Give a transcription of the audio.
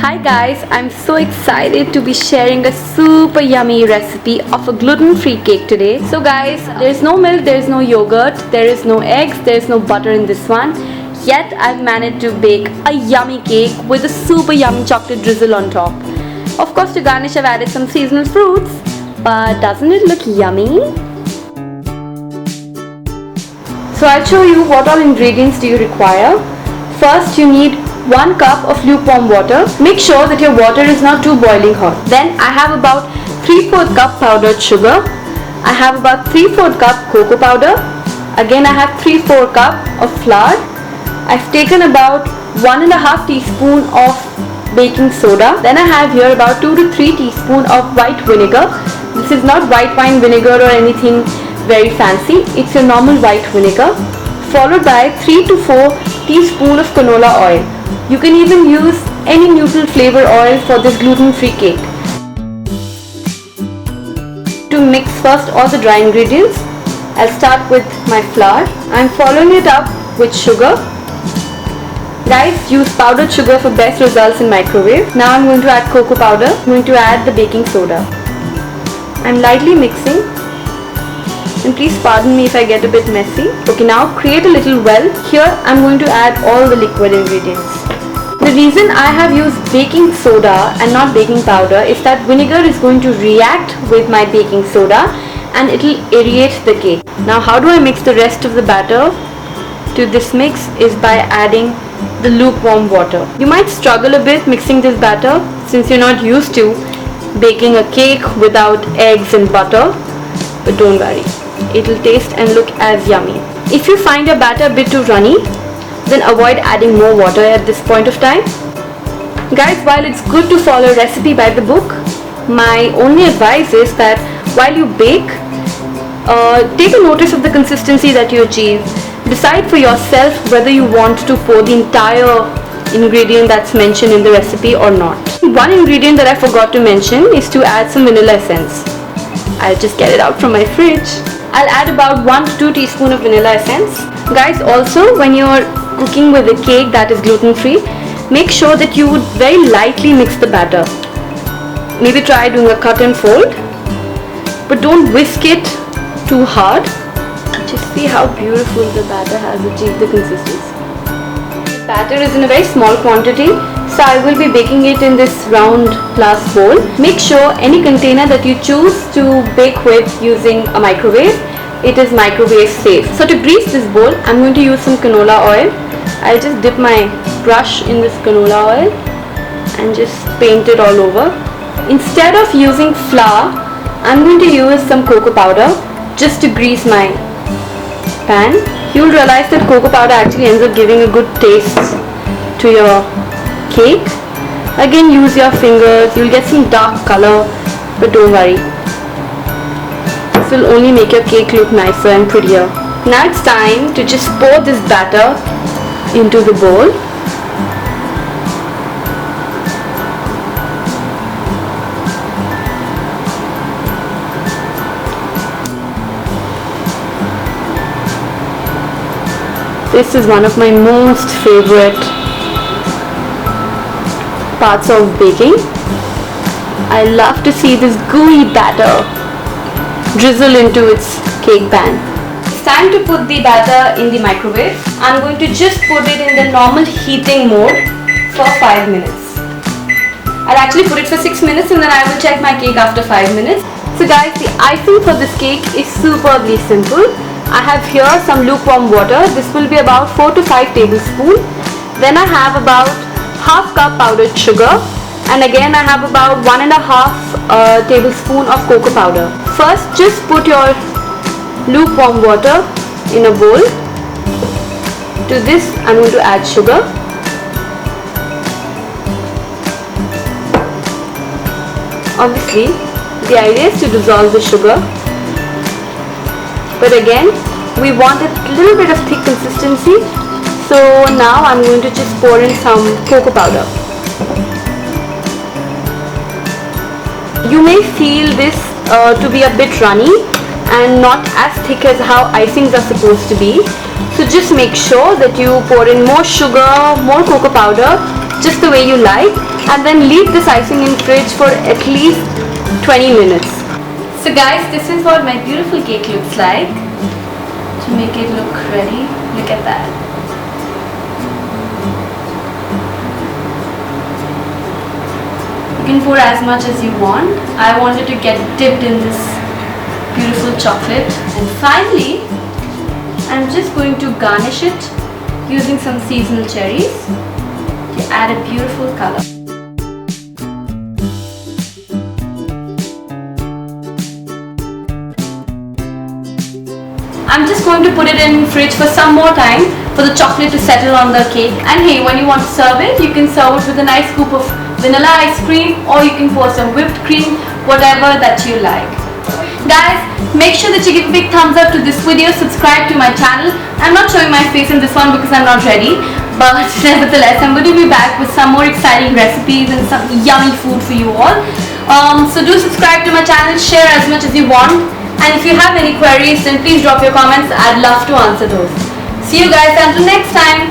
Hi guys, I'm so excited to be sharing a super yummy recipe of a gluten-free cake today. So guys, there's no milk, there's no yogurt, there is no eggs, there's no butter in this one. Yet I've managed to bake a yummy cake with a super yummy chocolate drizzle on top. Of course, to garnish I've added some seasonal fruits, but doesn't it look yummy? So I'll show you what all ingredients do you require. First, you need 1 cup of lukewarm water. Make sure that your water is not too boiling hot. Then I have about 3/4 cup powdered sugar. I have about 3/4 cup cocoa powder. Again I have 3/4 cup of flour. I've taken about 1.5 teaspoon of baking soda. Then I have here about 2 to 3 teaspoon of white vinegar. This is not white wine vinegar or anything very fancy. It's your normal white vinegar. Followed by 3 to 4 teaspoon of canola oil. You can even use any neutral flavor oil for this gluten-free cake. To mix first all the dry ingredients, I'll start with my flour. I'm following it up with sugar. Guys, use powdered sugar for best results in microwave. Now I'm going to add cocoa powder. I'm going to add the baking soda. I'm lightly mixing. And please pardon me if I get a bit messy. Okay, now create a little well. Here I'm going to add all the liquid ingredients. The reason I have used baking soda and not baking powder is that vinegar is going to react with my baking soda and it will aerate the cake. Now how do I mix the rest of the batter? To this mix is by adding the lukewarm water. You might struggle a bit mixing this batter since you're not used to baking a cake without eggs and butter, but don't worry. It will taste and look as yummy. If you find your batter a bit too runny, then avoid adding more water at this point of time. Guys, while it's good to follow recipe by the book, my only advice is that while you bake, take a notice of the consistency that you achieve. Decide for yourself whether you want to pour the entire ingredient that's mentioned in the recipe or not. One ingredient that I forgot to mention is to add some vanilla essence. I'll just get it out from my fridge. I'll add about 1 to 2 teaspoons of vanilla essence. Guys, also when you're cooking with a cake that is gluten-free, make sure that you would very lightly mix the batter. Maybe try doing a cut and fold, but don't whisk it too hard. Just see how beautiful the batter has achieved the consistency. The batter is in a very small quantity, so I will be baking it in this round glass bowl. Make sure any container that you choose to bake with using a microwave, it is microwave safe. So to grease this bowl, I'm going to use some canola oil. I'll just dip my brush in this canola oil and just paint it all over. Instead of using flour, I'm going to use some cocoa powder just to grease my pan. You'll realize that cocoa powder actually ends up giving a good taste to your cake. Again, use your fingers. You'll get some dark color, but don't worry. This will only make your cake look nicer and prettier. Now it's time to just pour this batter into the bowl. This is one of my most favorite parts of baking. I love to see this gooey batter drizzle into its cake pan. It's time to put the batter in the microwave. I'm going to just put it in the normal heating mode for 5 minutes. I'll actually put it for 6 minutes and then I will check my cake after 5 minutes. So guys, the icing for this cake is superbly simple. I have here some lukewarm water. This will be about 4 to 5 tablespoons. Then I have about half cup powdered sugar, and again I have about 1.5 tablespoon of cocoa powder. First, just put your lukewarm water in a bowl. To this I'm going to add sugar. Obviously the idea is to dissolve the sugar, but again we want a little bit of thick consistency, so now I'm going to just pour in some cocoa powder. You may feel this to be a bit runny and not as thick as how icings are supposed to be, so just make sure that you pour in more sugar, more cocoa powder, just the way you like, and then leave this icing in fridge for at least 20 minutes. So guys, this is what my beautiful cake looks like. To make it look ready, look at that. You can pour as much as you want. I wanted to get dipped in this beautiful chocolate. And finally, I'm just going to garnish it using some seasonal cherries to add a beautiful color. I'm just going to put it in fridge for some more time for the chocolate to settle on the cake. And hey, when you want to serve it, you can serve it with a nice scoop of vanilla ice cream, or you can pour some whipped cream, whatever that you like. Guys, make sure that you give a big thumbs up to this video, subscribe to my channel. I'm not showing my face in this one because I'm not ready, but nevertheless, I'm going to be back with some more exciting recipes and some yummy food for you all. So do subscribe to my channel, share as much as you want. And if you have any queries, then please drop your comments. I'd love to answer those. See you guys until next time.